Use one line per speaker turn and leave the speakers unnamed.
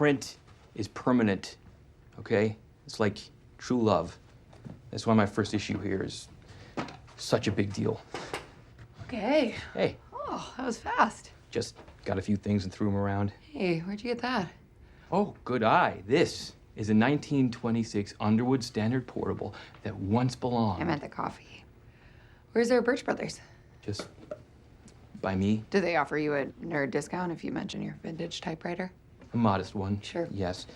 print is permanent, okay? It's like true love. That's why my first issue here is such a big deal.
Okay.
Hey.
Oh, that was fast.
Just got a few things and threw them around.
Hey, where'd you get that?
Oh, good eye. This is a 1926 Underwood Standard Portable that once belonged.
I meant the coffee. Where's their Birch Brothers?
Just by me.
Do they offer you a nerd discount if you mention your vintage typewriter?
A modest one.
Sure.
Yes.